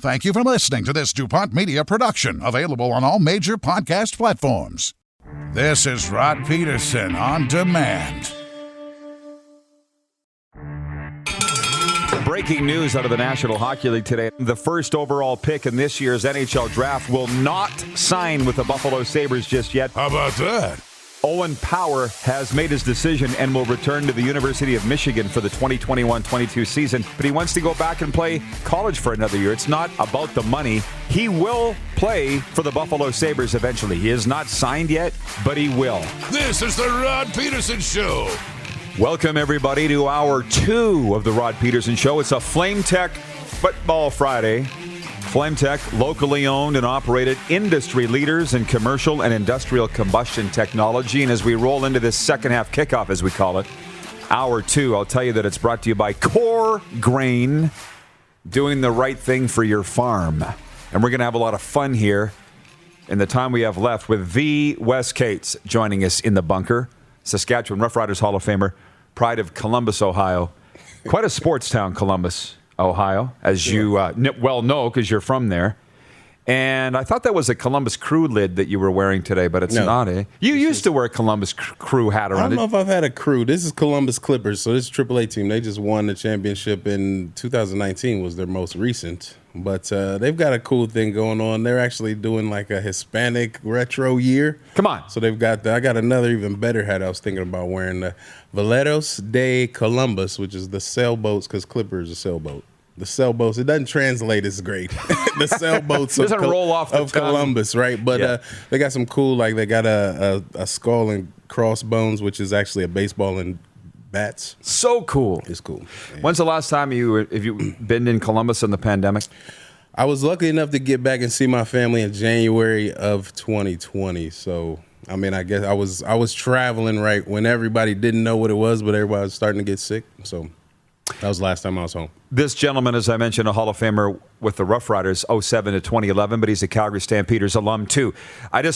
Thank you for listening to this DuPont Media production, available on all major podcast platforms. This is Rod Peterson on demand. Breaking news out of the National Hockey League today. The first overall pick in this year's NHL draft will not sign with the Buffalo Sabres just yet. How about that? Owen Power has made his decision and will return to the University of Michigan for the 2021-22 season, but he wants to go back and play college for another year. It's not about the money. He will play for the Buffalo Sabres eventually. He is not signed yet, but he will. This is the Rod Peterson Show. Welcome, everybody, to Hour 2 of the Rod Peterson Show. It's a Flame Tech Football Friday. Flame Tech, locally owned and operated, industry leaders in commercial and industrial combustion technology. And as we roll into this second half kickoff, as we call it, Hour 2, I'll tell you that it's brought to you by Core Grain, doing the right thing for your farm. And we're going to have a lot of fun here in the time we have left with the Wes Cates joining us in the bunker. Saskatchewan Roughriders Hall of Famer, pride of Columbus, Ohio. Quite a sports town, Columbus, Ohio, as you well know because you're from there. And I thought that was a Columbus Crew lid that you were wearing today, but it's not, eh? You used to wear a Columbus Crew hat around. I don't know if I've had a Crew. This is Columbus Clippers, so this is AAA team. They just won the championship in 2019 was their most recent. But they've got a cool thing going on. They're actually doing like a Hispanic retro year. Come on. So they've got I got another even better hat I was thinking about wearing. The Veleros de Columbus, which is the sailboats, because Clipper is a sailboat. The sailboats, it doesn't translate as great. The sailboats of Columbus, right? But they got some cool, like they got a skull and crossbones, which is actually a baseball and bats. So cool. It's cool. Yeah. When's the last time have you been in Columbus in the pandemic? I was lucky enough to get back and see my family in January of 2020. So, I mean, I guess I was traveling right when everybody didn't know what it was, but everybody was starting to get sick. So that was the last time I was home. This gentleman, as I mentioned, a Hall of Famer with the Rough Riders, 07 to 2011, but he's a Calgary Stampeders alum too.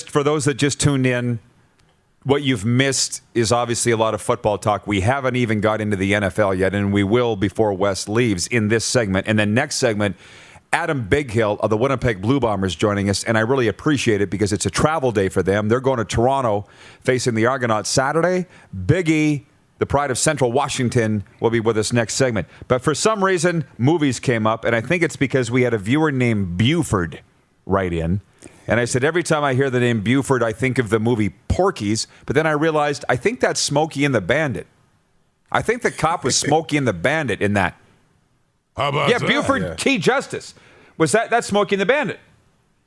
For those that just tuned in, what you've missed is obviously a lot of football talk. We haven't even got into the NFL yet, and we will before Wes leaves in this segment. And then next segment, Adam Bighill of the Winnipeg Blue Bombers joining us, and I really appreciate it because it's a travel day for them. They're going to Toronto facing the Argonauts Saturday. Biggie, the pride of Central Washington, will be with us next segment. But for some reason, movies came up, and I think it's because we had a viewer named Buford write in. And I said, every time I hear the name Buford, I think of the movie Porky's. But then I realized, I think that's Smokey and the Bandit. I think the cop was Smokey and the Bandit in that. How about that? Buford T. Justice. That's Smokey and the Bandit.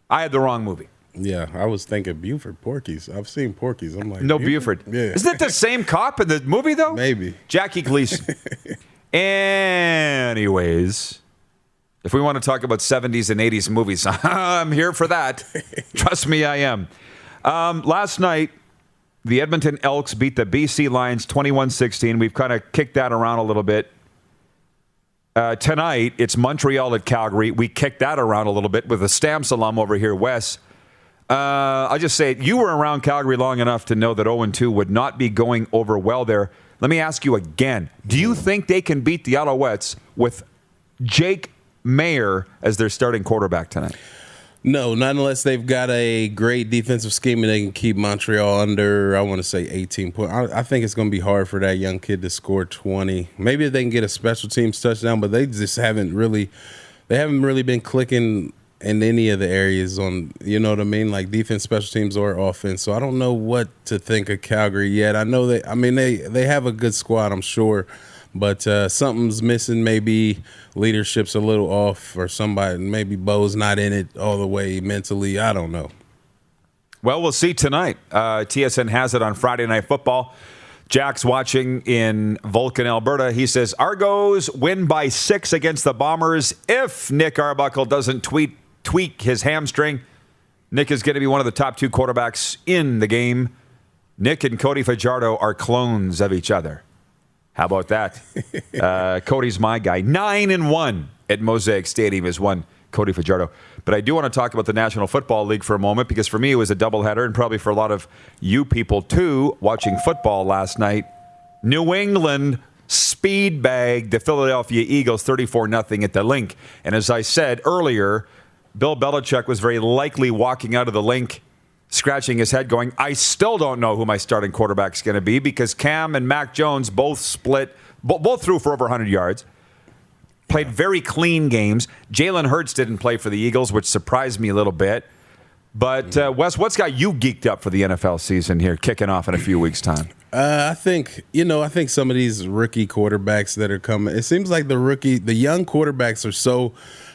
I had the wrong movie. Yeah, I was thinking Buford, Porky's. I've seen Porky's. I'm like, no, Buford. Yeah. Isn't it the same cop in the movie, though? Maybe. Jackie Gleason. Anyways, if we want to talk about 70s and 80s movies, I'm here for that. Trust me, I am. Last night, the Edmonton Elks beat the BC Lions 21-16. We've kind of kicked that around a little bit. Tonight, it's Montreal at Calgary. We kicked that around a little bit with a Stamps alum over here, Wes. I'll just say, you were around Calgary long enough to know that 0-2 would not be going over well there. Let me ask you again. Do you think they can beat the Alouettes with Jake Mayer as their starting quarterback tonight? No, not unless they've got a great defensive scheme and they can keep Montreal under, I want to say, 18 points. I think it's going to be hard for that young kid to score 20. Maybe if they can get a special teams touchdown, but they just haven't really been clicking in any of the areas on, you know what I mean, like defense, special teams, or offense. So I don't know what to think of Calgary yet. I know they have a good squad, I'm sure, but something's missing. Maybe leadership's a little off, or somebody, maybe Bo's not in it all the way mentally. I don't know. Well, we'll see tonight. TSN has it on Friday Night Football. Jack's watching in Vulcan, Alberta. He says, Argos win by 6 against the Bombers if Nick Arbuckle doesn't tweak his hamstring. Nick is going to be one of the top 2 quarterbacks in the game. Nick and Cody Fajardo are clones of each other. How about that? Cody's my guy. 9-1 at Mosaic Stadium is one Cody Fajardo. But I do want to talk about the National Football League for a moment, because for me it was a doubleheader, and probably for a lot of you people too watching football last night. New England speed bagged the Philadelphia Eagles 34-0 at the Link. And as I said earlier, Bill Belichick was very likely walking out of the Link scratching his head going, I still don't know who my starting quarterback's going to be because Cam and Mac Jones both threw for over 100 yards, played very clean games. Jalen Hurts didn't play for the Eagles, which surprised me a little bit. But, Wes, what's got you geeked up for the NFL season here, kicking off in a few weeks' time? I think some of these rookie quarterbacks that are coming, it seems like the young quarterbacks are so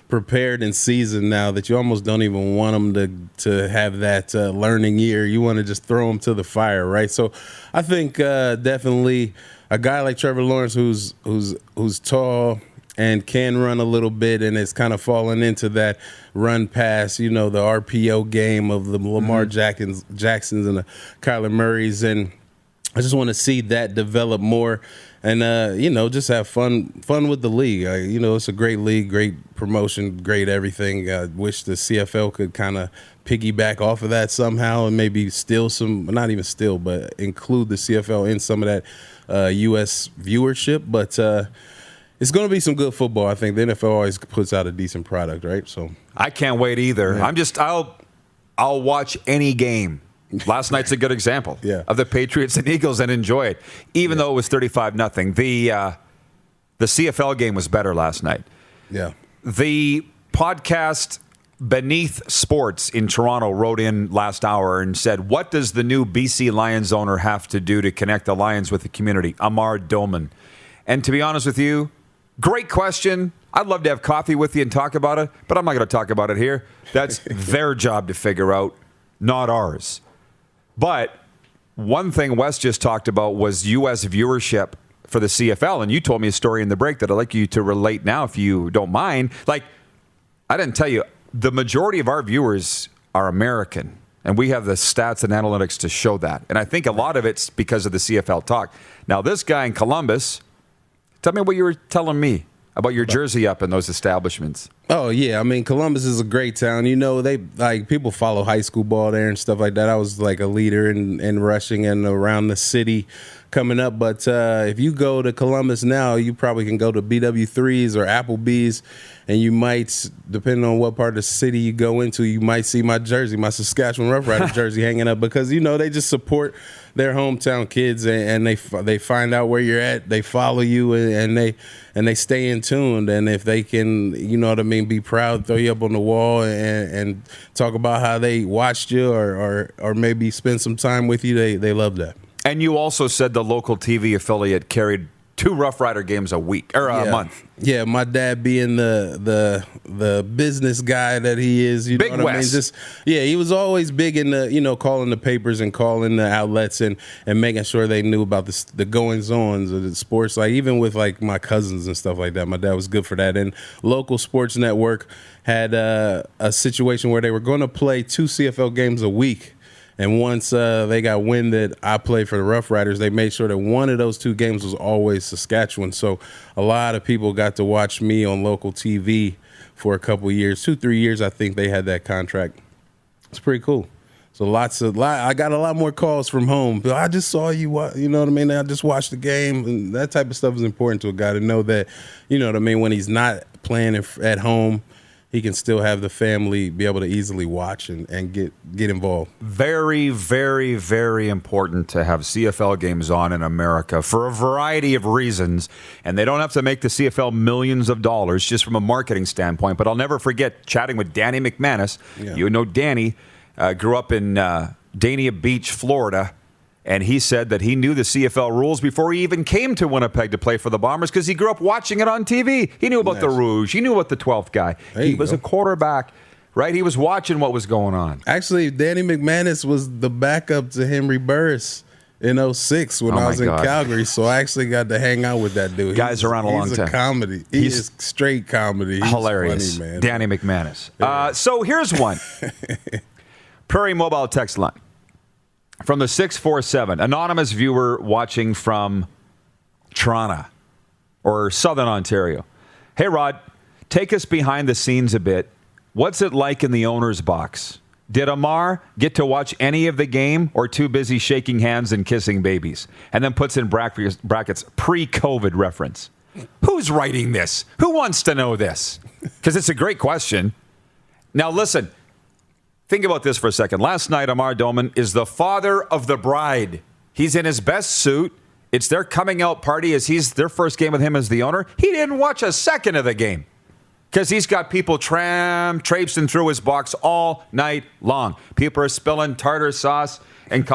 prepared in season now that you almost don't even want them to have that learning year. You want to just throw them to the fire, right? So I think definitely a guy like Trevor Lawrence who's tall and can run a little bit and is kind of falling into that run pass, the RPO game of the Lamar Jacksons and the Kyler Murrays. And I just want to see that develop more and, just have fun with the league. It's a great league, great promotion, great everything. I wish the CFL could kind of piggyback off of that somehow and maybe steal some, not even steal, but include the CFL in some of that U.S. viewership. But it's going to be some good football. I think the NFL always puts out a decent product, right? So I can't wait either. Yeah. I'll watch any game. Last night's a good example of the Patriots and Eagles and enjoy it, even though it was 35-0. The CFL game was better last night. Yeah. The podcast Beneath Sports in Toronto wrote in last hour and said, what does the new BC Lions owner have to do to connect the Lions with the community? Amar Doman. And to be honest with you, great question. I'd love to have coffee with you and talk about it, but I'm not going to talk about it here. That's their job to figure out, not ours. But one thing Wes just talked about was U.S. viewership for the CFL, and you told me a story in the break that I'd like you to relate now if you don't mind. Like, I didn't tell you, the majority of our viewers are American, and we have the stats and analytics to show that. And I think a lot of it's because of the CFL talk. Now, this guy in Columbus, tell me what you were telling me about your jersey up in those establishments. Oh, yeah. I mean, Columbus is a great town. People follow high school ball there and stuff like that. I was like a leader in rushing and around the city coming up. But if you go to Columbus now, you probably can go to BW3's or Applebee's, and you might, depending on what part of the city you go into, you might see my jersey, my Saskatchewan Roughriders jersey hanging up because, they just support their hometown kids and they find out where you're at. They follow you and they stay in tune. And if they can, be proud, throw you up on the wall and talk about how they watched you or maybe spend some time with you, they love that. And you also said the local TV affiliate carried 2 Rough Rider games a week or a month. Yeah, my dad being the business guy that he is, Big know what West. I mean? He was always big in the calling the papers and calling the outlets and making sure they knew about the goings-ons of the sports. Like even with like my cousins and stuff like that, my dad was good for that. And local sports network had a situation where they were going to play 2 CFL games a week. And once they got wind that I played for the Rough Riders, they made sure that one of those 2 games was always Saskatchewan. So a lot of people got to watch me on local TV for a couple of years, 2-3 years. I think they had that contract. It's pretty cool. So I got a lot more calls from home. I just saw you, you know what I mean? I just watched the game. And that type of stuff is important to a guy to know that, you know what I mean, when he's not playing at home, he can still have the family be able to easily watch and get involved. Very, very, very important to have CFL games on in America for a variety of reasons. And they don't have to make the CFL millions of dollars just from a marketing standpoint. But I'll never forget chatting with Danny McManus. Yeah. You know Danny grew up in Dania Beach, Florida. And he said that he knew the CFL rules before he even came to Winnipeg to play for the Bombers because he grew up watching it on TV. He knew about the Rouge. He knew about the 12th guy. He was a quarterback, right? He was watching what was going on. Actually, Danny McManus was the backup to Henry Burris in 2006 when I was in Calgary. So I actually got to hang out with that dude. Guy's around a long time. He's a comedy. He's straight comedy. He's hilarious. Funny, man. Danny McManus. Yeah. So here's one. Prairie Mobile text line. From the 647, anonymous viewer watching from Toronto or Southern Ontario. Hey, Rod, take us behind the scenes a bit. What's it like in the owner's box? Did Amar get to watch any of the game or too busy shaking hands and kissing babies? And then puts in brackets pre-COVID reference. Who's writing this? Who wants to know this? Because it's a great question. Now, listen. Think about this for a second. Last night, Amar Doman is the father of the bride. He's in his best suit. It's their coming out party as their first game with him as the owner. He didn't watch a second of the game because he's got people traipsing through his box all night long. People are spilling tartar sauce and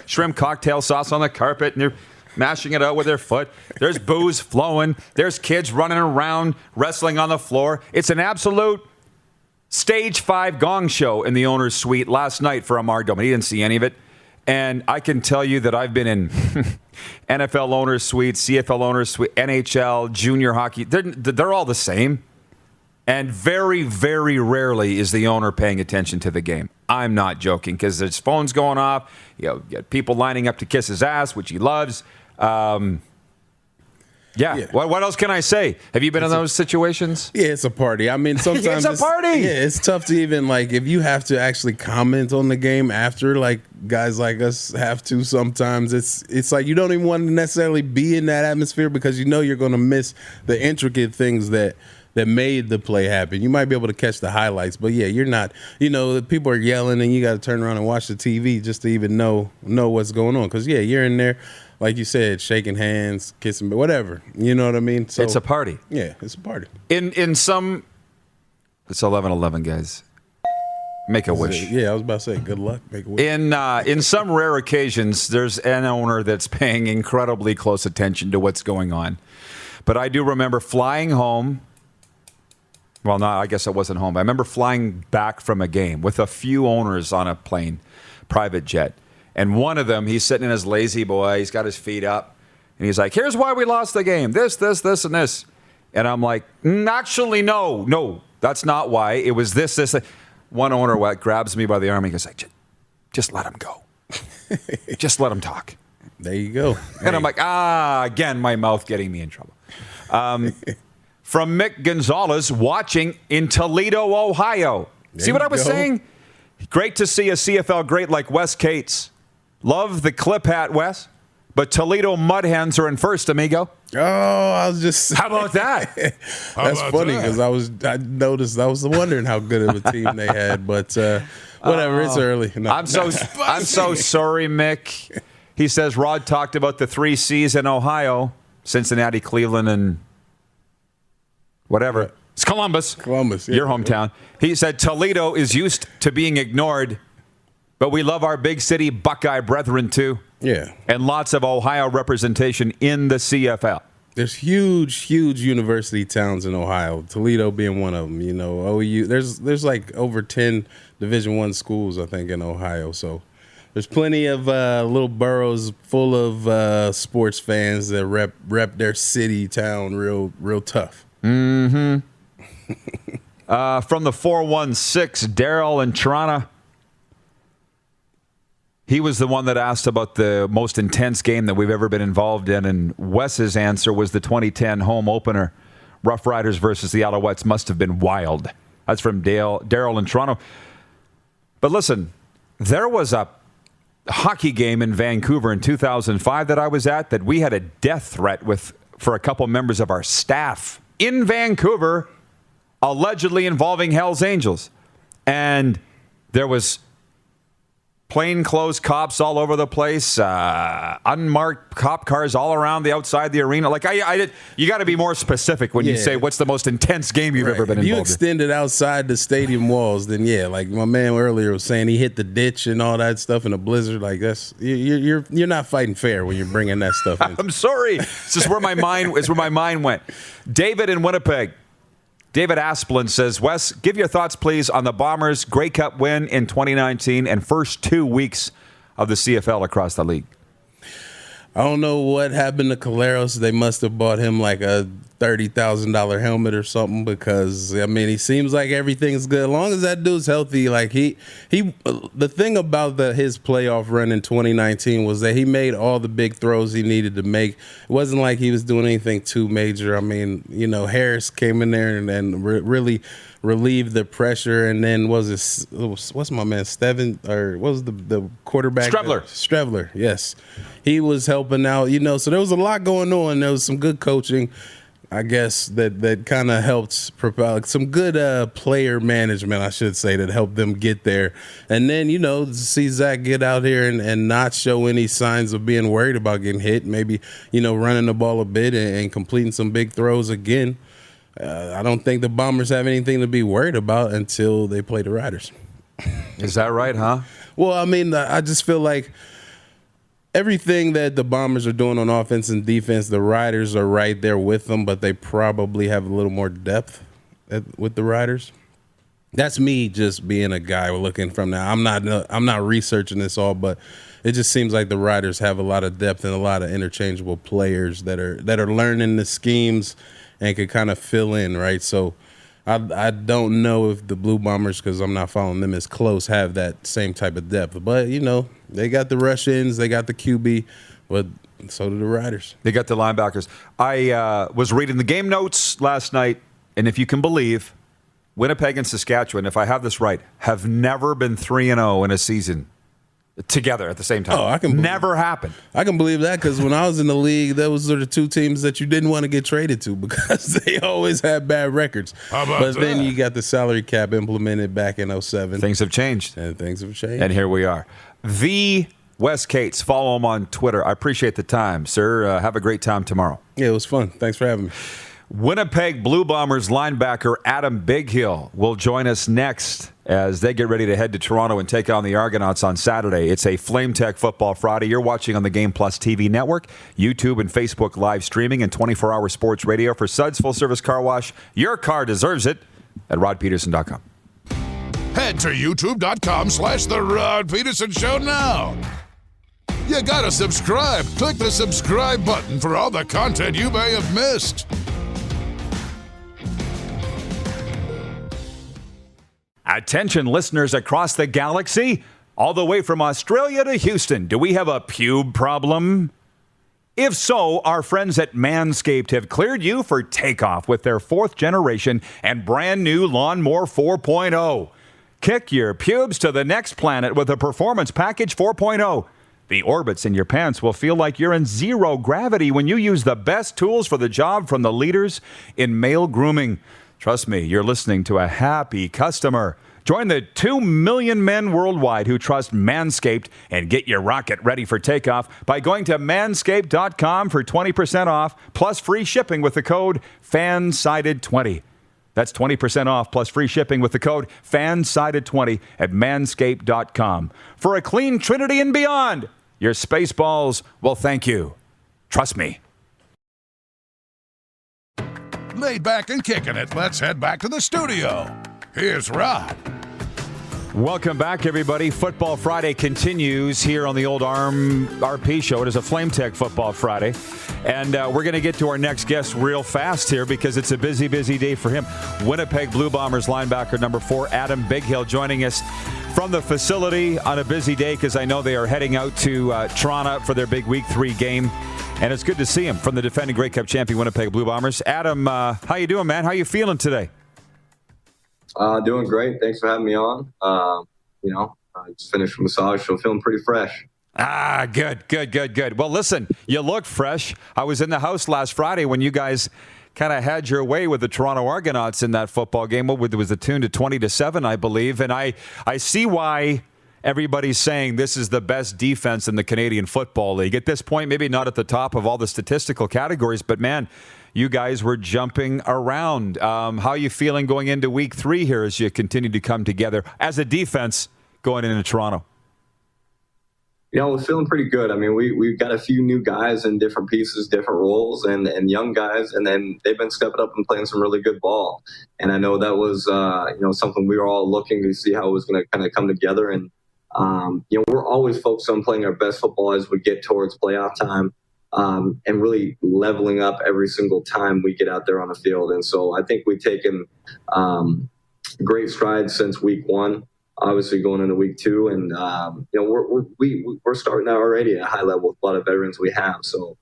shrimp cocktail sauce on the carpet, and they're mashing it out with their foot. There's booze flowing. There's kids running around, wrestling on the floor. It's an absolute Stage 5 gong show in the owner's suite last night for Amar Doman. He didn't see any of it. And I can tell you that I've been in NFL owner's suite, CFL owner's suite, NHL, junior hockey. They're all the same. And very, very rarely is the owner paying attention to the game. I'm not joking because there's phones going off. You get people lining up to kiss his ass, which he loves. Yeah. What else can I say? Have you been in those situations? Yeah, it's a party. I mean, sometimes it's a party. Yeah, it's tough to even, like, if you have to actually comment on the game after, like guys like us have to sometimes, it's like you don't even want to necessarily be in that atmosphere because you know you're going to miss the intricate things that made the play happen. You might be able to catch the highlights, but yeah, you're not, people are yelling and you got to turn around and watch the TV just to even know what's going on. Because, yeah, you're in there, like you said, shaking hands, kissing, whatever. You know what I mean? So it's a party. Yeah, it's a party. In some, it's 11:11, guys. Make a wish. Yeah, I was about to say, good luck. Make a wish. In some rare occasions, there's an owner that's paying incredibly close attention to what's going on. But I do remember flying home. Well, no, I guess I wasn't home. I remember flying back from a game with a few owners on a plane, private jet. And one of them, he's sitting in his lazy boy. He's got his feet up. And he's like, here's why we lost the game. This, and this. And I'm like, actually, no, that's not why. It was this. One owner grabs me by the arm and he goes, like, just let him go. Just let him talk. There you go. And I'm like, again, my mouth getting me in trouble. From Mick Gonzalez, watching in Toledo, Ohio. See what I was saying? Great to see a CFL great like Wes Cates. Love the clip hat, Wes. But Toledo Mud Hens are in first, amigo. Oh, I was just... How about that? That's funny because I noticed, I was wondering how good of a team they had. But whatever, it's early. No. I'm so sorry, Mick. He says Rod talked about the 3 C's in Ohio, Cincinnati, Cleveland, and... whatever. It's Columbus. Yeah. Your hometown. He said Toledo is used to being ignored, but we love our big city Buckeye brethren too. Yeah. And lots of Ohio representation in the CFL. There's huge university towns in Ohio. Toledo being one of them. OU. There's like over 10 Division I schools, I think, in Ohio. So there's plenty of little boroughs full of sports fans that rep their city, town real tough. Mm-hmm. From the 416, Daryl in Toronto. He was the one that asked about the most intense game that we've ever been involved in, and Wes's answer was the 2010 home opener. Rough Riders versus the Alouettes must have been wild. That's from Daryl in Toronto. But listen, there was a hockey game in Vancouver in 2005 that I was at that we had a death threat for a couple members of our staff in Vancouver, allegedly involving Hells Angels. And there was plainclothes cops all over the place, unmarked cop cars all around the outside the arena. Like, you got to be more specific when you say what's the most intense game you've ever been involved in. If you extend it outside the stadium walls, then yeah, like my man earlier was saying, he hit the ditch and all that stuff in a blizzard. Like you're not fighting fair when you're bringing that stuff in. I'm sorry. This is where my mind went. David in Winnipeg. David Asplin says, Wes, give your thoughts, please, on the Bombers' Grey Cup win in 2019 and first 2 weeks of the CFL across the league. I don't know what happened to Caleros. They must have bought him like a $30,000 helmet or something, because I mean, he seems like everything's good as long as that dude's healthy. Like he the thing about his playoff run in 2019 was that he made all the big throws he needed to make. It wasn't like he was doing anything too major. I mean, Harris came in there and really relieved the pressure, and then what's my man Steven, or what was the quarterback? Strevler, yes, he was helping out. So there was a lot going on. There was some good coaching, I guess, that kind of helped propel some good player management, I should say, that helped them get there. And then, to see Zach get out here and not show any signs of being worried about getting hit, maybe, running the ball a bit and completing some big throws again. I don't think the Bombers have anything to be worried about until they play the Riders. Is that right, huh? Well, I mean, I just feel like everything that the Bombers are doing on offense and defense, the Riders are right there with them, but they probably have a little more depth with the Riders. That's me just being a guy looking from now. I'm not researching this all, but it just seems like the Riders have a lot of depth and a lot of interchangeable players that are learning the schemes and can kind of fill in, right? So I don't know if the Blue Bombers, because I'm not following them as close, have that same type of depth. But, they got the rush-ins, they got the QB, but so do the Riders. They got the linebackers. I was reading the game notes last night, and if you can believe, Winnipeg and Saskatchewan, if I have this right, have never been 3-0 in a season together at the same time. Oh, I can never happened. I can believe that, because when I was in the league, those are the two teams that you didn't want to get traded to because they always had bad records. But then you got the salary cap implemented back in 2007. Things have changed. And things have changed. And here we are. The Wes Cates. Follow him on Twitter. I appreciate the time, sir. Have a great time tomorrow. Yeah, it was fun. Thanks for having me. Winnipeg Blue Bombers linebacker Adam Bighill will join us next as they get ready to head to Toronto and take on the Argonauts on Saturday. It's a Flame Tech Football Friday. You're watching on the Game Plus TV network, YouTube and Facebook live streaming, and 24-hour sports radio for Suds Full Service Car Wash. Your car deserves it at rodpeterson.com. Head to youtube.com/The Rod Peterson Show now. You gotta subscribe. Click the subscribe button for all the content you may have missed. Attention listeners across the galaxy, all the way from Australia to Houston. Do we have a pube problem? If so, our friends at Manscaped have cleared you for takeoff with their 4th generation and brand new Lawnmower 4.0. Kick your pubes to the next planet with a Performance Package 4.0. The orbits in your pants will feel like you're in zero gravity when you use the best tools for the job from the leaders in male grooming. Trust me, you're listening to a happy customer. Join the 2 million men worldwide who trust Manscaped and get your rocket ready for takeoff by going to manscaped.com for 20% off plus free shipping with the code FANSIDED20. That's 20% off plus free shipping with the code FANSIDED20 at manscaped.com. For a clean trinity and beyond, your spaceballs will thank you. Trust me. Laid back and kicking it, let's head back to the studio. Here's Rod. Welcome back, everybody. Football Friday continues here on the old RP show. It is a Flame Tech Football Friday. And we're going to get to our next guest real fast here because it's a busy, busy day for him. Winnipeg Blue Bombers linebacker number 4, Adam Bighill, joining us from the facility on a busy day because I know they are heading out to Toronto for their big Week 3 game. And it's good to see him from the defending Grey Cup champion Winnipeg Blue Bombers. Adam, how you doing, man? How you feeling today? Doing great. Thanks for having me on. I just finished a massage, so feeling pretty fresh. Good. Well, listen, you look fresh. I was in the house last Friday when you guys kind of had your way with the Toronto Argonauts in that football game. It was the tune to 20-7, I believe. And I see why everybody's saying this is the best defense in the Canadian Football League. At this point, maybe not at the top of all the statistical categories, but man, you guys were jumping around. How are you feeling going into Week 3 here as you continue to come together as a defense going into Toronto? We're feeling pretty good. I mean, we've got a few new guys in different pieces, different roles, and young guys, and then they've been stepping up and playing some really good ball. And I know that was, something we were all looking to see how it was going to kind of come together. And, we're always focused on playing our best football as we get towards playoff time. and really leveling up every single time we get out there on the field. And so I think we've taken great strides since week one, obviously going into week two. And, we're starting out already at a high level with a lot of veterans we have. So,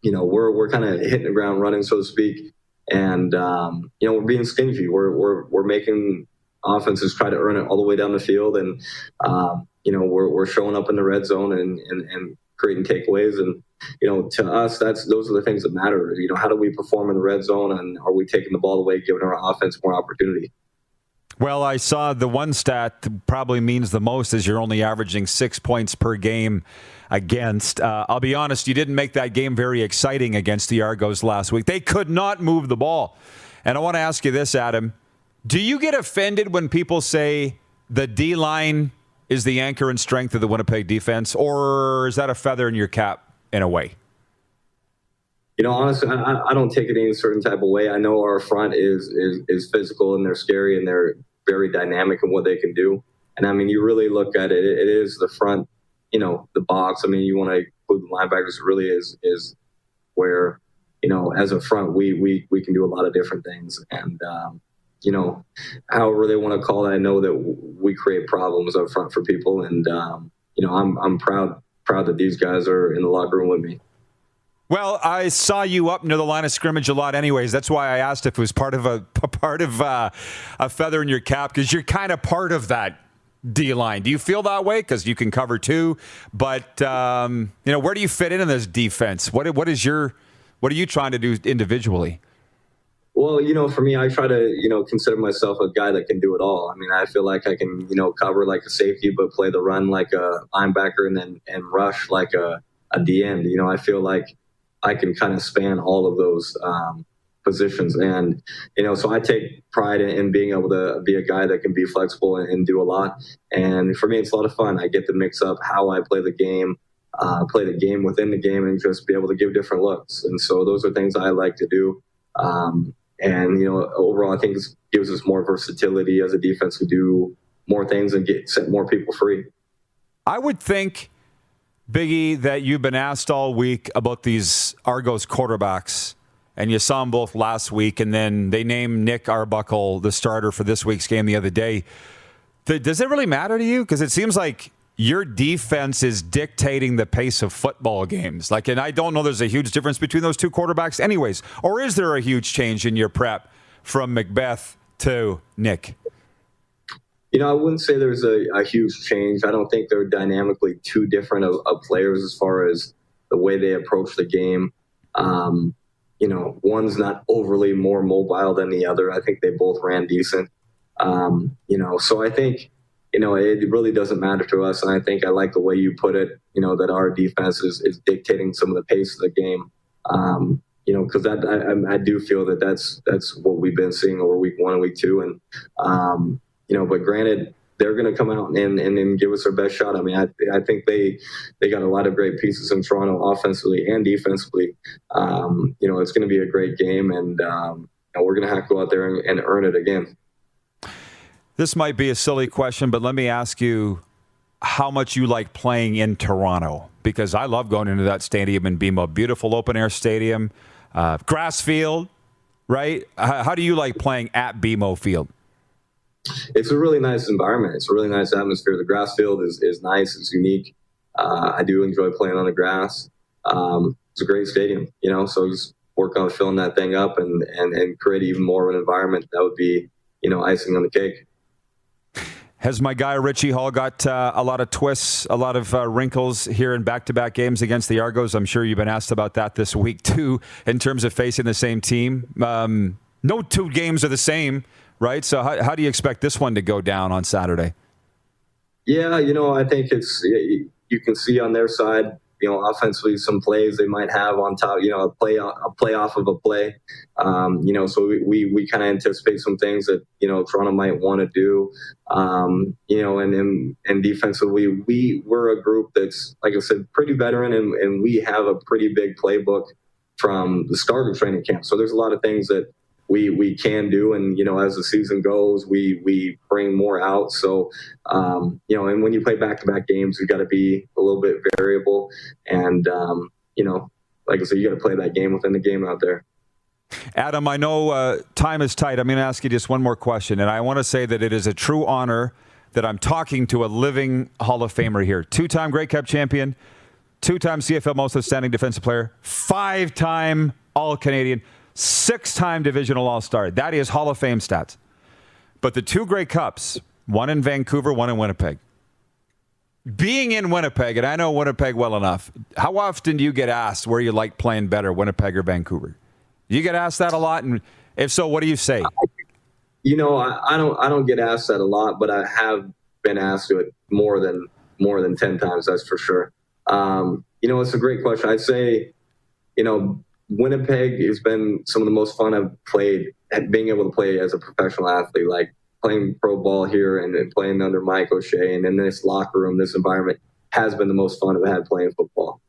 we're kind of hitting the ground running, so to speak. And, we're being stingy. We're making offenses try to earn it all the way down the field. And, we're showing up in the red zone and creating takeaways. And, to us, those are the things that matter. How do we perform in the red zone, and are we taking the ball away, giving our offense more opportunity? Well, I saw the one stat that probably means the most is you're only averaging 6 points per game against. I'll be honest, you didn't make that game very exciting against the Argos last week. They could not move the ball. And I want to ask you this, Adam. Do you get offended when people say the D-line is the anchor and strength of the Winnipeg defense, or is that a feather in your cap in a way? Honestly, I don't take it any certain type of way. I know our front is physical, and they're scary, and they're very dynamic in what they can do. And I mean, you really look at it, it is the front, the box. I mean, you want to include the linebackers. It really is where, as a front, we can do a lot of different things. And, however they want to call it, I know that we create problems up front for people. And, I'm proud that these guys are in the locker room with me. Well, I saw you up near the line of scrimmage a lot anyways. That's why I asked if it was part of a feather in your cap, because you're kind of part of that D-line. Do you feel that way? Because you can cover too. But, where do you fit in this defense? What are you trying to do individually? Well, for me, I try to, consider myself a guy that can do it all. I mean, I feel like I can, cover like a safety, but play the run like a linebacker, and rush like a D end. I feel like I can kind of span all of those positions. And, so I take pride in being able to be a guy that can be flexible and do a lot. And for me, it's a lot of fun. I get to mix up how I play the game within the game, and just be able to give different looks. And so those are things I like to do. And, overall, I think it gives us more versatility as a defense to do more things and set more people free. I would think, Biggie, that you've been asked all week about these Argos quarterbacks, and you saw them both last week, and then they named Nick Arbuckle the starter for this week's game the other day. Does it really matter to you? Because it seems like your defense is dictating the pace of football games. And I don't know there's a huge difference between those two quarterbacks anyways. Or is there a huge change in your prep from Macbeth to Nick? I wouldn't say there's a huge change. I don't think they're dynamically too different of players as far as the way they approach the game. One's not overly more mobile than the other. I think they both ran decent. So I think, it really doesn't matter to us. And I think I like the way you put it, that our defense is dictating some of the pace of the game. Because I do feel that's what we've been seeing over week one and week two. And, but granted, they're going to come out and give us their best shot. I mean, I think they got a lot of great pieces in Toronto offensively and defensively. It's going to be a great game, and we're going to have to go out there and earn it again. This might be a silly question, but let me ask you how much you like playing in Toronto, because I love going into that stadium in BMO. Beautiful open-air stadium, grass field, right? How do you like playing at BMO Field? It's a really nice environment. It's a really nice atmosphere. The grass field is nice. It's unique. I do enjoy playing on the grass. It's a great stadium, so just work on filling that thing up and create even more of an environment that would be, icing on the cake. Has my guy Richie Hall got a lot of twists, a lot of wrinkles here in back-to-back games against the Argos? I'm sure you've been asked about that this week, too, in terms of facing the same team. No two games are the same, right? So how do you expect this one to go down on Saturday? Yeah, I think you can see on their side, offensively some plays they might have on top, a play off of a play. So we kind of anticipate some things that, Toronto might want to do. And defensively, we're a group that's, like I said, pretty veteran, and we have a pretty big playbook from the start of training camp. So there's a lot of things that we can do. And, as the season goes, we bring more out. So, and when you play back-to-back games, you got to be a little bit variable. And, like I said, you got to play that game within the game out there. Adam, I know time is tight. I'm going to ask you just one more question, and I want to say that it is a true honor that I'm talking to a living Hall of Famer here. 2-time Grey Cup champion, 2-time CFL Most Outstanding Defensive Player, 5-time All-Canadian, 6-time Divisional All-Star. That is Hall of Fame stats. But the 2 Grey Cups, one in Vancouver, one in Winnipeg. Being in Winnipeg, and I know Winnipeg well enough, how often do you get asked where you like playing better, Winnipeg or Vancouver? You get asked that a lot, and if so, what do you say? You know, I don't get asked that a lot, but I have been asked it more than 10 times. That's for sure. You know, it's a great question. I'd say, you know, Winnipeg has been some of the most fun I've played at being able to play as a professional athlete, like playing pro ball here and playing under Mike O'Shea and in this locker room, this environment has been the most fun I've had playing football.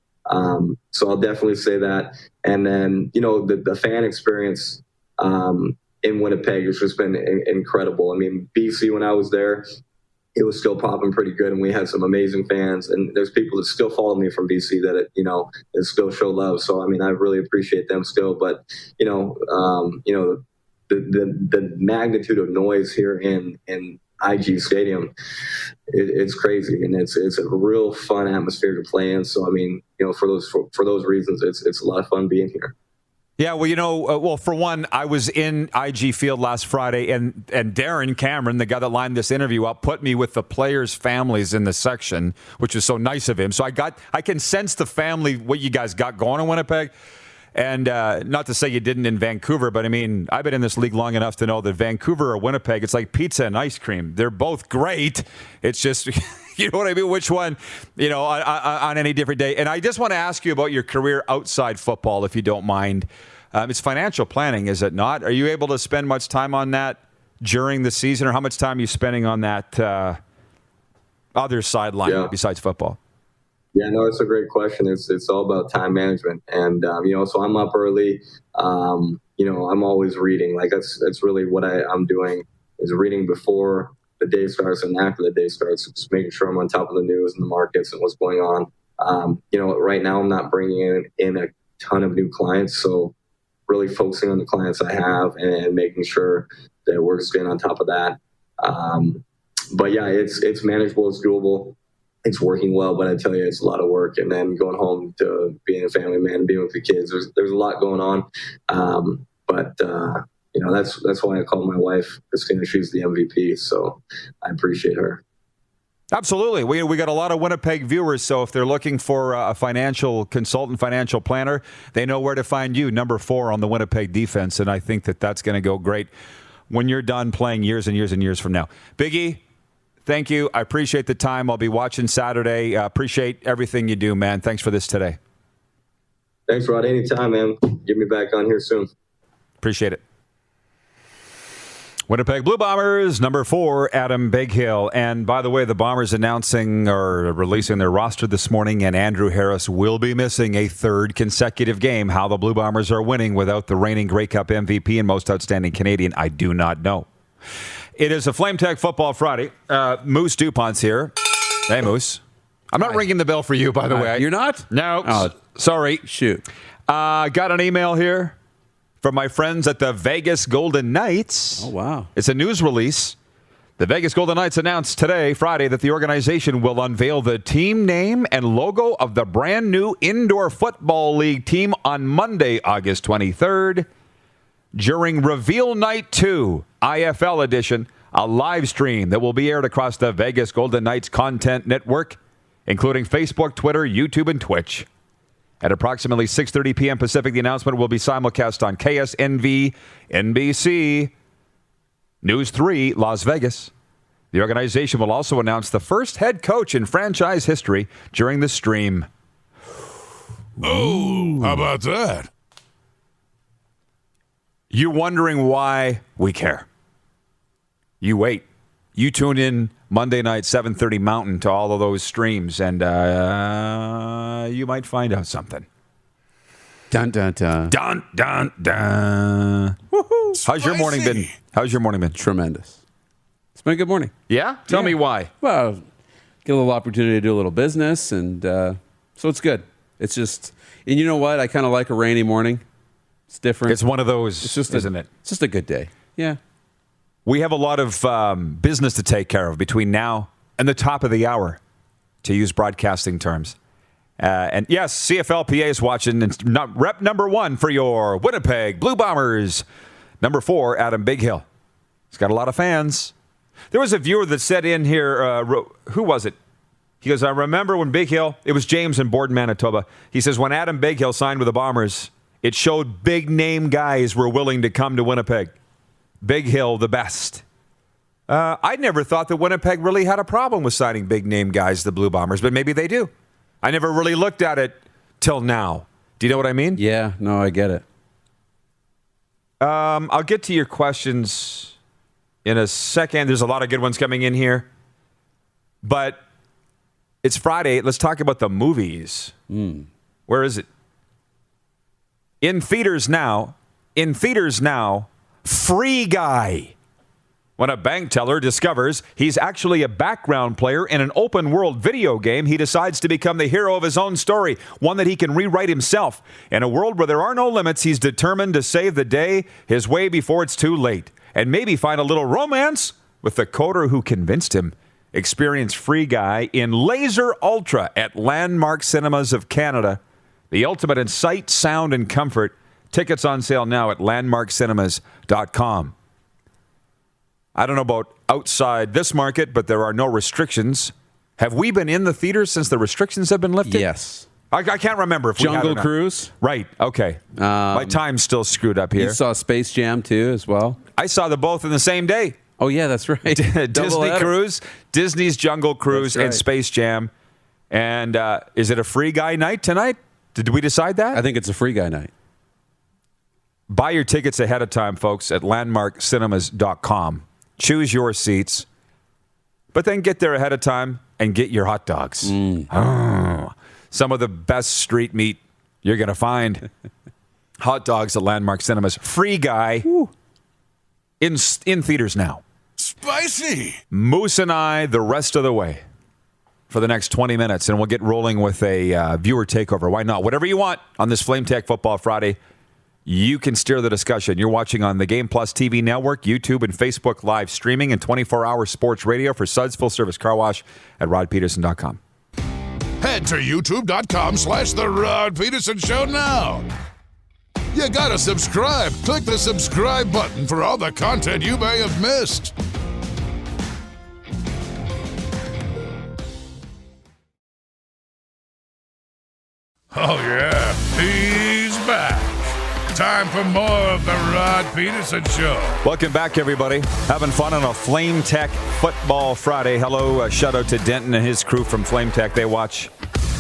So I'll definitely say that. And then, you know, the fan experience in Winnipeg has just been incredible. I mean, BC, when I was there, it was still popping pretty good, and we had some amazing fans. And there's people that still follow me from BC that, you know, that still show love. So, I mean, I really appreciate them still. But, you know, the magnitude of noise here in IG Stadium, it's crazy, and it's a real fun atmosphere to play in. So I mean, you know, for those reasons, it's a lot of fun being here. Yeah, well, you know, for one, I was in IG Field last Friday, and Darren Cameron, the guy that lined this interview up, put me with the players' families in the section, which was so nice of him. So I can sense the family, what you guys got going in Winnipeg. And not to say you didn't in Vancouver, but I mean, I've been in this league long enough to know that Vancouver or Winnipeg, it's like pizza and ice cream. They're both great. It's just, you know what I mean? Which one, you know, on any different day. And I just want to ask you about your career outside football, if you don't mind. It's financial planning, is it not? Are you able to spend much time on that during the season, or how much time are you spending on that other sideline besides football? Yeah, no, it's a great question. It's all about time management, and you know, so I'm up early. You know, I'm always reading. Like that's really what I'm doing, is reading before the day starts and after the day starts, just making sure I'm on top of the news and the markets and what's going on. You know, right now I'm not bringing in a ton of new clients, so really focusing on the clients I have and making sure that we're staying on top of that. But yeah, it's manageable, it's doable. It's working well, but I tell you, it's a lot of work. And then going home to being a family man and being with the kids, there's a lot going on. But you know, that's why I call my wife Christina. She's the MVP, so I appreciate her. Absolutely. We got a lot of Winnipeg viewers, so if they're looking for a financial consultant, financial planner, they know where to find you, number 4 on the Winnipeg defense, and I think that's going to go great when you're done playing years and years and years from now. Big E, thank you. I appreciate the time. I'll be watching Saturday. Appreciate everything you do, man. Thanks for this today. Thanks, Rod. Anytime, man. Get me back on here soon. Appreciate it. Winnipeg Blue Bombers, number 4, Adam Bighill. And by the way, the Bombers announcing or releasing their roster this morning, and Andrew Harris will be missing a 3rd consecutive game. How the Blue Bombers are winning without the reigning Grey Cup MVP and most outstanding Canadian, I do not know. It is a Flame Tech Football Friday. Moose DuPont's here. Hey, Moose. I'm not ringing the bell for you, by the way. You're not? No. Oh, sorry. Shoot. Got an email here from my friends at the Vegas Golden Knights. Oh, wow. It's a news release. The Vegas Golden Knights announced today, Friday, that the organization will unveil the team name and logo of the brand new Indoor Football League team on Monday, August 23rd. During Reveal Night 2, IFL edition, a live stream that will be aired across the Vegas Golden Knights content network, including Facebook, Twitter, YouTube, and Twitch. At approximately 6:30 p.m. Pacific, the announcement will be simulcast on KSNV, NBC, News 3, Las Vegas. The organization will also announce the first head coach in franchise history during the stream. Oh, how about that? You're wondering why we care. You wait. You tune in Monday night, 7:30 Mountain, to all of those streams, and you might find out something. Dun, dun, dun. Dun, dun, dun. Woohoo. How's your morning been? Tremendous. It's been a good morning. Yeah? Tell me why. Well, get a little opportunity to do a little business, and so it's good. It's just, and you know what? I kind of like a rainy morning. It's different. It's one of those, it's just isn't it? It's just a good day. Yeah. We have a lot of business to take care of between now and the top of the hour, to use broadcasting terms. And yes, CFLPA is watching. And rep number 1 for your Winnipeg Blue Bombers. Number 4, Adam Bighill. He's got a lot of fans. There was a viewer that said in here, who was it? He goes, I remember when Bighill, it was James in Borden, Manitoba. He says, when Adam Bighill signed with the Bombers, it showed big name guys were willing to come to Winnipeg. Bighill, the best. I never thought that Winnipeg really had a problem with signing big name guys, the Blue Bombers, but maybe they do. I never really looked at it till now. Do you know what I mean? Yeah, no, I get it. I'll get to your questions in a second. There's a lot of good ones coming in here. But it's Friday. Let's talk about the movies. Where is it? In theaters now, Free Guy. When a bank teller discovers he's actually a background player in an open-world video game, he decides to become the hero of his own story, one that he can rewrite himself. In a world where there are no limits, he's determined to save the day his way before it's too late, and maybe find a little romance with the coder who convinced him. Experience Free Guy in Laser Ultra at Landmark Cinemas of Canada. The ultimate in sight, sound, and comfort. Tickets on sale now at landmarkcinemas.com. I don't know about outside this market, but there are no restrictions. Have we been in the theaters since the restrictions have been lifted? Yes. I can't remember if Jungle we had or not. Cruise. Right. Okay. My time's still screwed up here. You saw Space Jam too, as well. I saw them both in the same day. Oh yeah, that's right. Disney Cruise, Disney's Jungle Cruise, That's right. and Space Jam. And is it a Free Guy night tonight? Did we decide that? I think it's a Free Guy night. Buy your tickets ahead of time, folks, at landmarkcinemas.com. Choose your seats, but then get there ahead of time and get your hot dogs. Oh, some of the best street meat you're going to find. Hot dogs at Landmark Cinemas. Free Guy in theaters now. Spicy. Moose and I the rest of the way for the next 20 minutes, and we'll get rolling with a viewer takeover. Why not? Whatever you want on this Flame Tech Football Friday. You can steer the discussion. You're watching on the Game Plus TV network, YouTube, and Facebook live streaming, and 24-hour sports radio for Suds Full Service Car Wash at rodpeterson.com. Head to youtube.com/The Rod Peterson Show now. You gotta subscribe. Click the subscribe button for all the content you may have missed. Oh, yeah. He's back. Time for more of the Rod Peterson Show. Welcome back, everybody. Having fun on a Flame Tech Football Friday. Hello, shout out to Denton and his crew from Flame Tech. They watch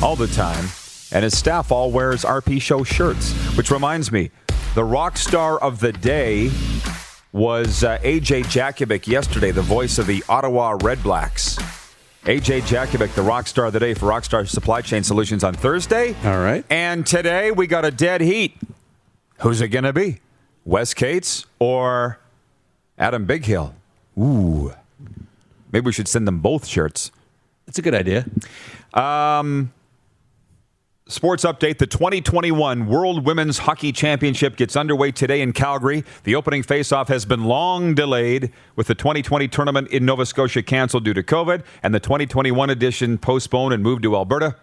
all the time. And his staff all wears RP Show shirts. Which reminds me, the rock star of the day was A.J. Jakovic yesterday, the voice of the Ottawa Red Blacks. A.J. Jakovic, the rock star of the day for Rockstar Supply Chain Solutions on Thursday. All right. And today we got a dead heat. Who's it going to be? Wes Cates or Adam Bighill? Ooh. Maybe we should send them both shirts. That's a good idea. Sports update. The 2021 World Women's Hockey Championship gets underway today in Calgary. The opening faceoff has been long delayed, with the 2020 tournament in Nova Scotia canceled due to COVID, and the 2021 edition postponed and moved to Alberta.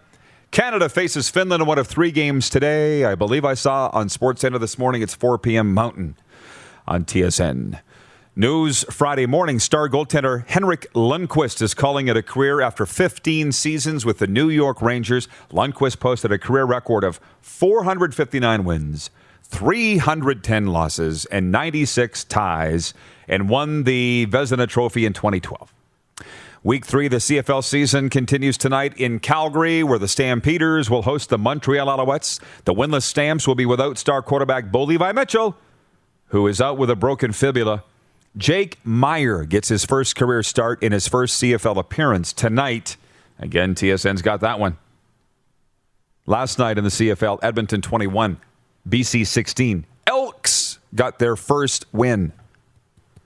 Canada faces Finland in one of 3 games today. I believe I saw on SportsCenter this morning it's 4 p.m. Mountain on TSN. News Friday morning. Star goaltender Henrik Lundqvist is calling it a career after 15 seasons with the New York Rangers. Lundqvist posted a career record of 459 wins, 310 losses, and 96 ties, and won the Vezina Trophy in 2012. Week 3 of the CFL season continues tonight in Calgary, where the Stampeders will host the Montreal Alouettes. The winless Stamps will be without star quarterback Bo Levi Mitchell, who is out with a broken fibula. Jake Meyer gets his first career start in his first CFL appearance tonight. Again, TSN's got that one. Last night in the CFL, Edmonton 21, BC 16. Elks got their first win.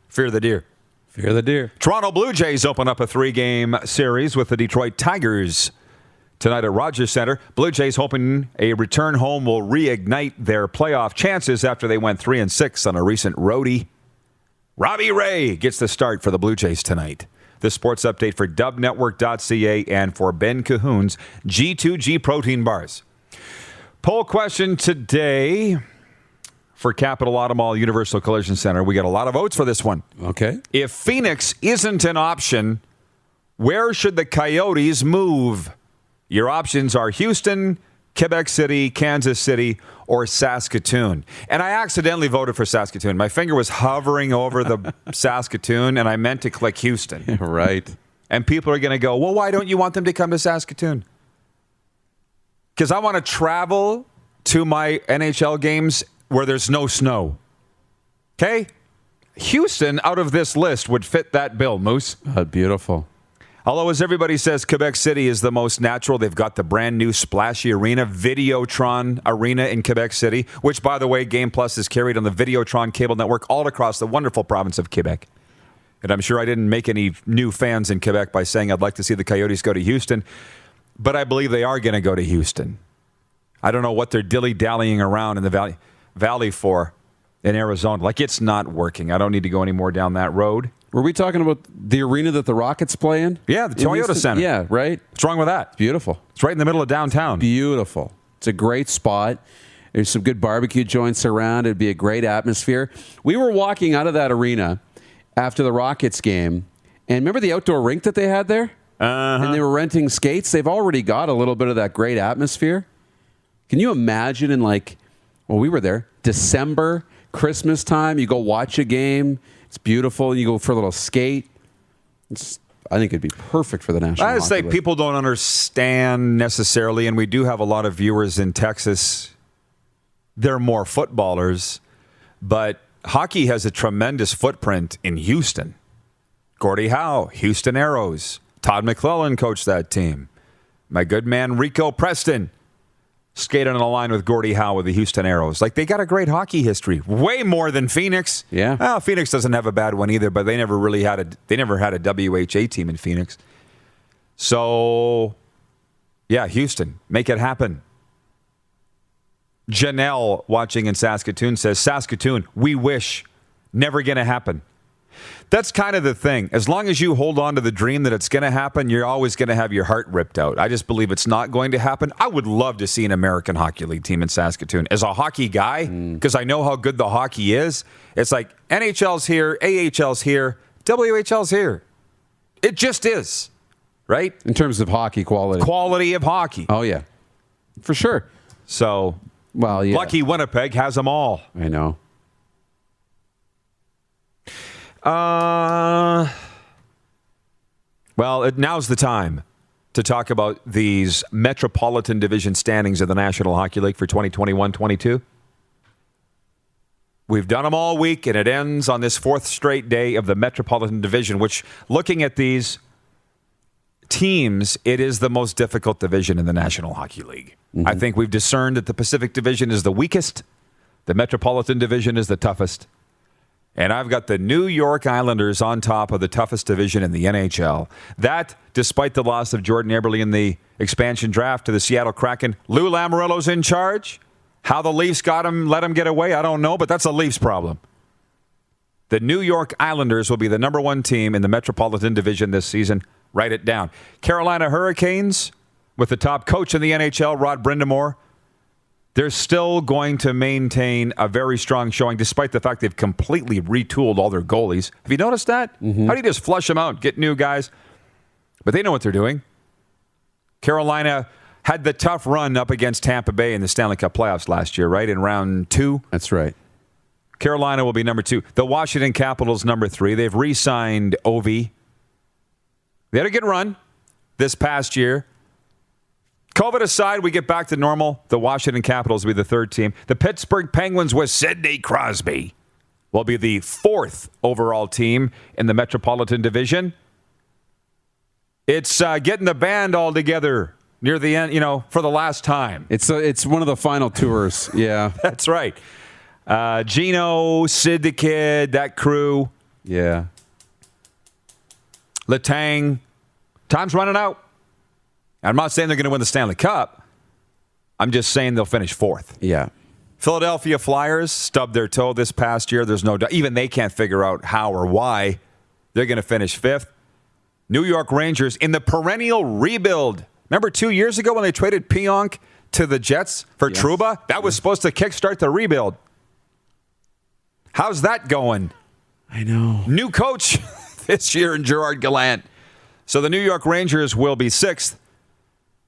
Fear the deer. Fear the deer. Toronto Blue Jays open up a 3-game series with the Detroit Tigers Tonight at Rogers Center, Blue Jays hoping a return home will reignite their playoff chances after they went 3-6 on a recent roadie. Robbie Ray gets the start for the Blue Jays tonight. The sports update for dubnetwork.ca and for Ben Cahoon's G2G protein bars. Poll question today for Capital Auto Mall Universal Collision Center. We got a lot of votes for this one. Okay. If Phoenix isn't an option, where should the Coyotes move? Your options are Houston, Quebec City, Kansas City, or Saskatoon. And I accidentally voted for Saskatoon. My finger was hovering over the Saskatoon, and I meant to click Houston. Right. And people are going to go, well, why don't you want them to come to Saskatoon? Because I want to travel to my NHL games where there's no snow. Okay? Houston, out of this list, would fit that bill, Moose. Beautiful. Although, as everybody says, Quebec City is the most natural. They've got the brand new splashy arena, Videotron Arena in Quebec City, which, by the way, Game Plus is carried on the Videotron cable network all across the wonderful province of Quebec. And I'm sure I didn't make any new fans in Quebec by saying I'd like to see the Coyotes go to Houston, but I believe they are going to go to Houston. I don't know what they're dilly-dallying around in the valley for in Arizona. Like, it's not working. I don't need to go any more down that road. Were we talking about the arena that the Rockets play in? Yeah, the Toyota Center. Yeah, right? What's wrong with that? Beautiful. It's right in the middle of downtown. Beautiful. It's a great spot. There's some good barbecue joints around. It'd be a great atmosphere. We were walking out of that arena after the Rockets game, and remember the outdoor rink that they had there? Uh-huh. And they were renting skates. They've already got a little bit of that great atmosphere. Can you imagine we were there, December, Christmas time, you go watch a game. It's beautiful. You go for a little skate. I think it'd be perfect for the National I Hockey say League. people don't understand necessarily, and we do have a lot of viewers in Texas. They're more footballers, but hockey has a tremendous footprint in Houston. Gordie Howe, Houston Aeros. Todd McClellan coached that team. My good man Rico Preston skated on a line with Gordie Howe with the Houston Aeros. Like, they got a great hockey history. Way more than Phoenix. Yeah. Well, Phoenix doesn't have a bad one either, but they never had a WHA team in Phoenix. So, yeah, Houston, make it happen. Janelle, watching in Saskatoon, says, Saskatoon, we wish. Never going to happen. That's kind of the thing. As long as you hold on to the dream that it's going to happen, you're always going to have your heart ripped out. I just believe it's not going to happen. I would love to see an American Hockey League team in Saskatoon. As a hockey guy, because I know how good the hockey is, it's like NHL's here, AHL's here, WHL's here. It just is, right? In terms of hockey quality. Quality of hockey. Oh, yeah. For sure. So, well, yeah. lucky Winnipeg has them all. I know. Now's the time to talk about these Metropolitan Division standings of the National Hockey League for 2021-22. We've done them all week, and it ends on this fourth straight day of the Metropolitan Division, which, looking at these teams, it is the most difficult division in the National Hockey League. I think we've discerned that the Pacific Division is the weakest. The Metropolitan Division is the toughest. And I've got the New York Islanders on top of the toughest division in the NHL. That, despite the loss of Jordan Eberle in the expansion draft to the Seattle Kraken, Lou Lamoriello's in charge. How the Leafs got him, let him get away, I don't know, but that's a Leafs problem. The New York Islanders will be the number one team in the Metropolitan Division this season. Write it down. Carolina Hurricanes, with the top coach in the NHL, Rod Brind'Amour, they're still going to maintain a very strong showing, despite the fact they've completely retooled all their goalies. Have you noticed that? How do you just flush them out, get new guys? But they know what they're doing. Carolina had the tough run up against Tampa Bay in the Stanley Cup playoffs last year, right? In round 2. That's right. Carolina will be number 2. The Washington Capitals, number 3. They've re-signed Ovi. They had a good run this past year. COVID aside, we get back to normal. The Washington Capitals will be the third team. The Pittsburgh Penguins with Sidney Crosby will be the 4th overall team in the Metropolitan Division. It's getting the band all together near the end, for the last time. It's one of the final tours. Yeah. That's right. Gino, Sid the Kid, that crew. Yeah. Letang. Time's running out. I'm not saying they're going to win the Stanley Cup. I'm just saying they'll finish fourth. Yeah. Philadelphia Flyers stubbed their toe this past year. There's no doubt. Even they can't figure out how or why they're going to finish fifth. New York Rangers in the perennial rebuild. Remember 2 years ago when they traded Pionk to the Jets for Trouba? That was supposed to kickstart the rebuild. How's that going? I know. New coach this year in Gerard Gallant. So the New York Rangers will be sixth.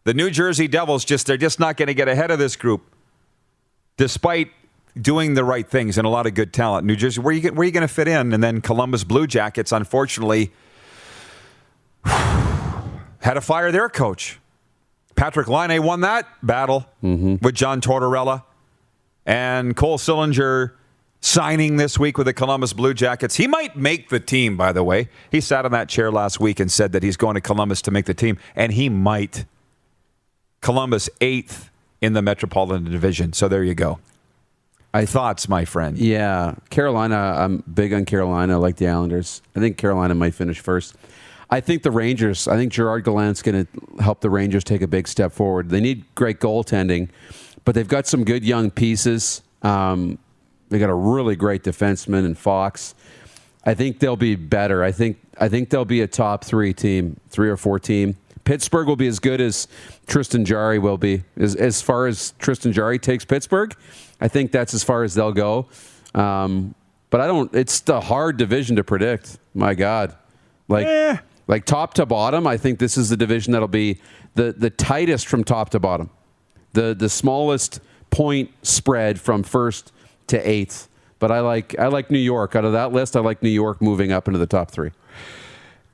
The New Jersey Devils, they're just not going to get ahead of this group, despite doing the right things and a lot of good talent. New Jersey, where are you going to fit in? And then Columbus Blue Jackets, unfortunately, had to fire their coach. Patrick Laine won that battle with John Tortorella. And Cole Sillinger signing this week with the Columbus Blue Jackets. He might make the team, by the way. He sat on that chair last week and said that he's going to Columbus to make the team, and he might. Columbus 8th in the Metropolitan Division. So there you go. Thoughts, my friend? Yeah. Carolina, I'm big on Carolina. I like the Islanders. I think Carolina might finish first. I think the Rangers, I think Gerard Gallant's going to help the Rangers take a big step forward. They need great goaltending, but they've got some good young pieces. They got a really great defenseman in Fox. I think they'll be better. I think they'll be a top 3 team, 3 or 4 team. Pittsburgh will be as good as Tristan Jarry will be. As far as Tristan Jarry takes Pittsburgh, I think that's as far as they'll go. But it's the hard division to predict. My God. Like top to bottom, I think this is the division that'll be the tightest from top to bottom. The smallest point spread from first to 8th. But I like New York. Out of that list, I like New York moving up into the top 3.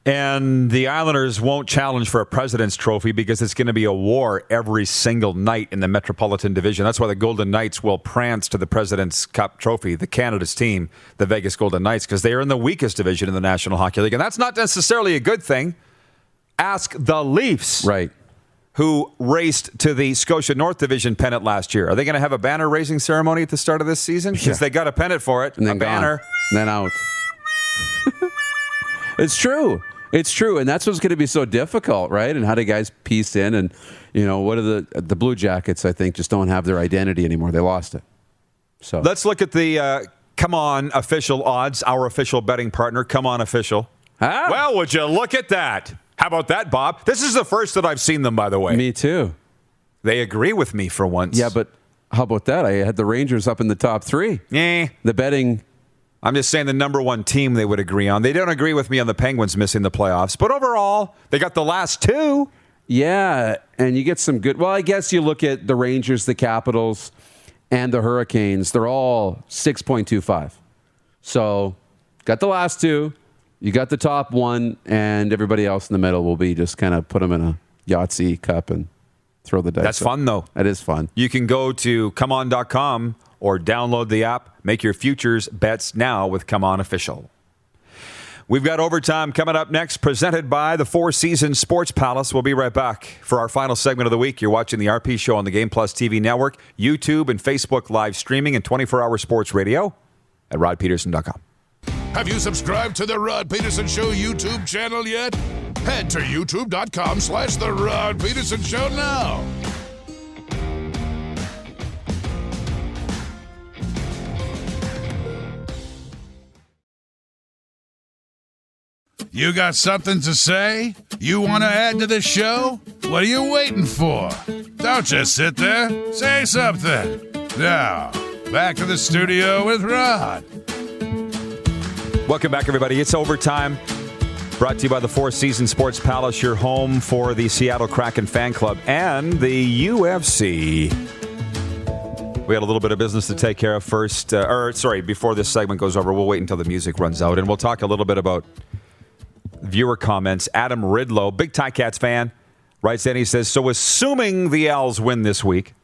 And the Islanders won't challenge for a President's Trophy because it's going to be a war every single night in the Metropolitan Division. That's why the Golden Knights will prance to the President's Cup Trophy, the Canada's team, the Vegas Golden Knights, because they are in the weakest division in the National Hockey League. And that's not necessarily a good thing. Ask the Leafs. Right. Who raced to the Scotia North Division pennant last year. Are they going to have a banner raising ceremony at the start of this season? Because they got a pennant for it, and then a banner. And then out. It's true. It's true, and that's what's going to be so difficult, right? And how do guys piece in? And, what are the Blue Jackets, I think, just don't have their identity anymore. They lost it. So let's look at the Come On Official odds, our official betting partner, Come On Official. Huh? Well, would you look at that? How about that, Bob? This is the first that I've seen them, by the way. Me too. They agree with me for once. Yeah, but how about that? I had the Rangers up in the top 3. The betting... I'm just saying the number one team they would agree on. They don't agree with me on the Penguins missing the playoffs. But overall, they got the last 2. Yeah, and you get some good... Well, I guess you look at the Rangers, the Capitals, and the Hurricanes. They're all 6.25. So, got the last 2. You got the top 1, and everybody else in the middle will be just kind of put them in a Yahtzee cup and throw the dice. That's fun, though. That is fun. You can go to comeon.com or download the app. Make your futures bets now with Come On Official. We've got overtime coming up next, presented by the Four Seasons Sports Palace. We'll be right back for our final segment of the week. You're watching the RP Show on the Game Plus TV network, YouTube and Facebook live streaming, and 24-hour sports radio at rodpeterson.com. Have you subscribed to the Rod Peterson Show YouTube channel yet? Head to youtube.com/The Rod Peterson Show now. You got something to say? You want to add to the show? What are you waiting for? Don't just sit there. Say something. Now, back to the studio with Rod. Welcome back, everybody. It's overtime. Brought to you by the Four Seasons Sports Palace, your home for the Seattle Kraken Fan Club and the UFC. We had a little bit of business to take care of first. Before this segment goes over, we'll wait until the music runs out, and we'll talk a little bit about viewer comments. Adam Ridlow, big Ticats fan, writes in. He says, so assuming the Owls win this week,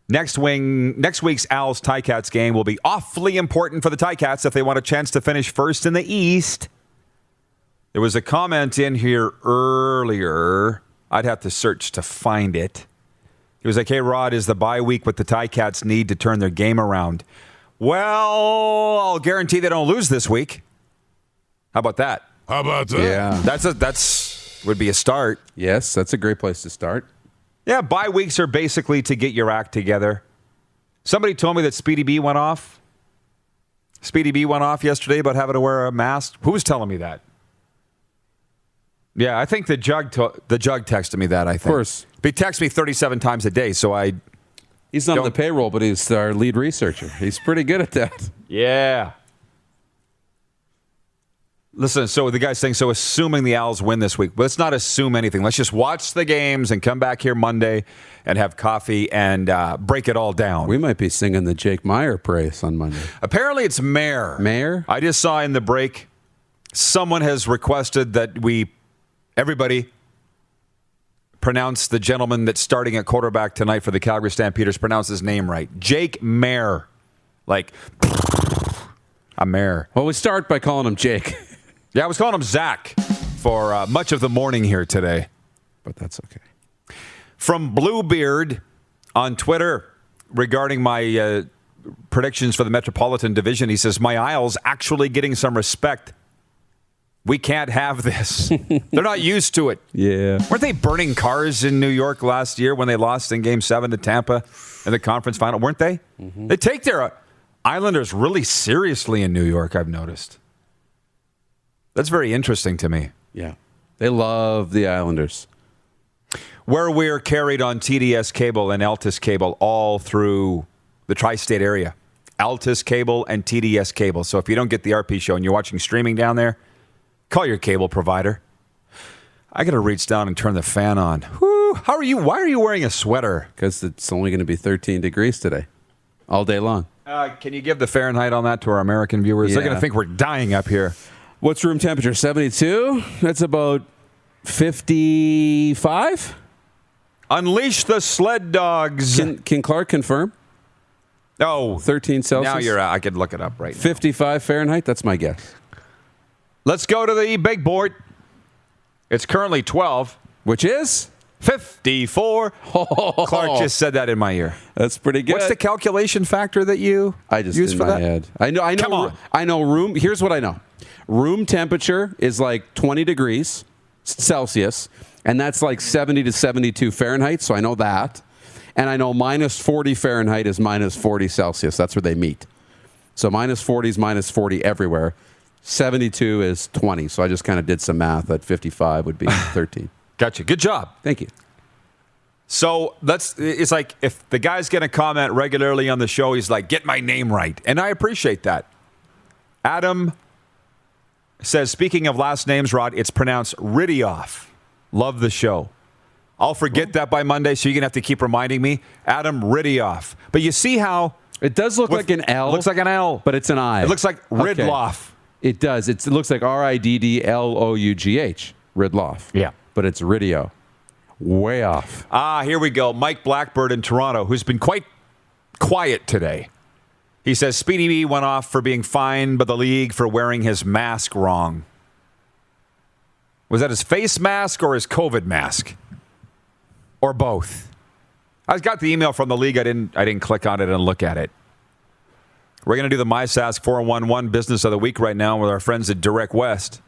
next week's Owls Ticats game will be awfully important for the Ticats if they want a chance to finish first in the East. There was a comment in here earlier. I'd have to search to find it. He was like, hey, Rod, is the bye week what the Ticats need to turn their game around? Well, I'll guarantee they don't lose this week. How about that? How about that? Yeah. That's would be a start. Yes, that's a great place to start. Yeah, bye weeks are basically to get your act together. Somebody told me that Speedy B went off. Speedy B went off yesterday about having to wear a mask. Who was telling me that? Yeah, I think the jug texted me that, I think. Of course. He texts me 37 times a day, so I... He's not on the payroll, but he's our lead researcher. He's pretty good at that. Yeah. Listen, so the guy's saying, so assuming the Owls win this week, let's not assume anything. Let's just watch the games and come back here Monday and have coffee and break it all down. We might be singing the Jake Meyer praise on Monday. Apparently it's Mayer. Mayer? I just saw in the break, someone has requested that everybody pronounce the gentleman that's starting at quarterback tonight for the Calgary Stampeders, pronounce his name right. Jake Mayer. Like, a mayor. Well, we start by calling him Jake. Yeah, I was calling him Zach for much of the morning here today. But that's okay. From Bluebeard on Twitter regarding my predictions for the Metropolitan Division, he says, my Isles actually getting some respect. We can't have this. They're not used to it. Yeah. Weren't they burning cars in New York last year when they lost in Game 7 to Tampa in the conference final? Weren't they? Mm-hmm. They take their Islanders really seriously in New York, I've noticed. That's very interesting to me. Yeah. They love the Islanders. Where we're carried on TDS cable and Altus cable all through the tri-state area. Altus cable and TDS cable. So if you don't get the RP show and you're watching streaming down there, call your cable provider. I got to reach down and turn the fan on. Whew. How are you? Why are you wearing a sweater? Because it's only going to be 13 degrees today, all day long. Can you give the Fahrenheit on that to our American viewers? Yeah. They're going to think we're dying up here. What's room temperature? 72? That's about 55? Unleash the sled dogs. Can Clark confirm? Oh, 13 Celsius? now I could look it up right now. 55 Fahrenheit? That's my guess. Let's go to the big board. It's currently 12. Which is? 54. Oh, Clark just said that in my ear. That's pretty good. What's the calculation factor that you use in for my that? head. I know. Come on. I know room. Here's what I know. Room temperature is like 20 degrees Celsius, and that's like 70 to 72 Fahrenheit, so I know that. And I know minus 40 Fahrenheit is minus 40 Celsius. That's where they meet. So minus 40 is minus 40 everywhere. 72 is 20, so I just kind of did some math. At 55 would be 13. Gotcha. Good job. Thank you. So it's like if the guy's going to comment regularly on the show, he's like, get my name right. And I appreciate that. Adam says, speaking of last names, Rod, it's pronounced Ridioff. Love the show. I'll forget that by Monday, so you're going to have to keep reminding me. Adam Ridioff. But you see how... It does look like an L. It looks like an L. But it's an I. It looks like Ridloff. Okay. It does. It looks like Riddlough. Ridloff. Yeah. But it's Ridio. Way off. Here we go. Mike Blackbird in Toronto, who's been quite quiet today. He says Speedy B went off for being fined by the league for wearing his mask wrong. Was that his face mask or his COVID mask? Or both? I got the email from the league. I didn't click on it and look at it. We're going to do the MySask 411 Business of the Week right now with our friends at Direct West.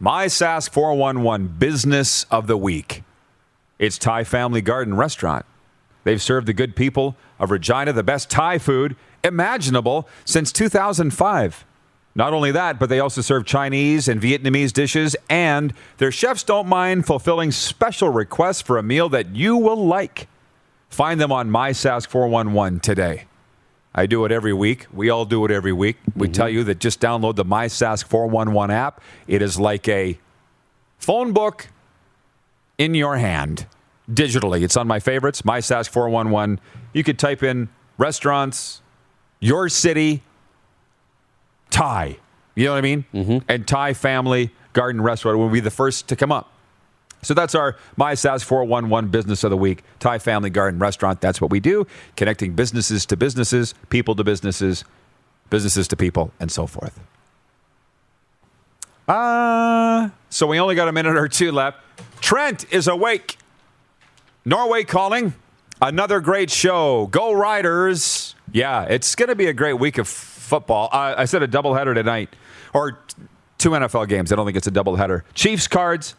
MySask 411 Business of the Week. It's Thai Family Garden Restaurant. They've served the good people of Regina the best Thai food imaginable since 2005. Not only that, but they also serve Chinese and Vietnamese dishes, and their chefs don't mind fulfilling special requests for a meal that you will like. Find them on MySask 411 today. I do it every week. We all do it every week. We tell you that just download the MySask 411 app. It is like a phone book in your hand digitally. It's on my favorites, MySask 411. You could type in restaurants, your city, Thai. You know what I mean? Mm-hmm. And Thai Family Garden Restaurant will be the first to come up. So that's our MySask 411 Business of the Week. Thai Family Garden Restaurant. That's what we do. Connecting businesses to businesses, people to businesses, businesses to people, and so forth. So we only got a minute or two left. Trent is awake. Norway calling. Another great show. Go Riders. Yeah, it's going to be a great week of football. I said a doubleheader tonight. Or two NFL games. I don't think it's a doubleheader. Chiefs Cards.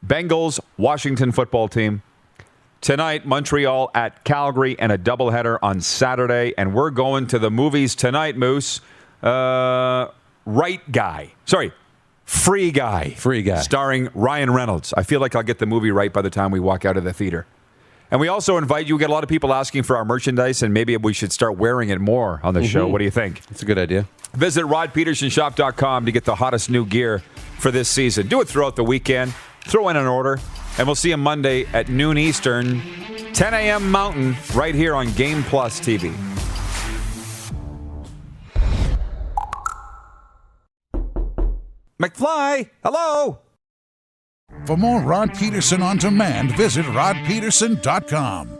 Bengals, Washington football team. Tonight, Montreal at Calgary, and a doubleheader on Saturday. And we're going to the movies tonight, Moose. Free Guy. Starring Ryan Reynolds. I feel like I'll get the movie right by the time we walk out of the theater. And we also invite you. We get a lot of people asking for our merchandise, and maybe we should start wearing it more on the show. What do you think? That's a good idea. Visit rodpetersonshop.com to get the hottest new gear for this season. Do it throughout the weekend. Throw in an order, and we'll see you Monday at noon Eastern, 10 a.m. Mountain, right here on Game Plus TV. McFly, hello. For more Rod Peterson on demand, visit rodpeterson.com.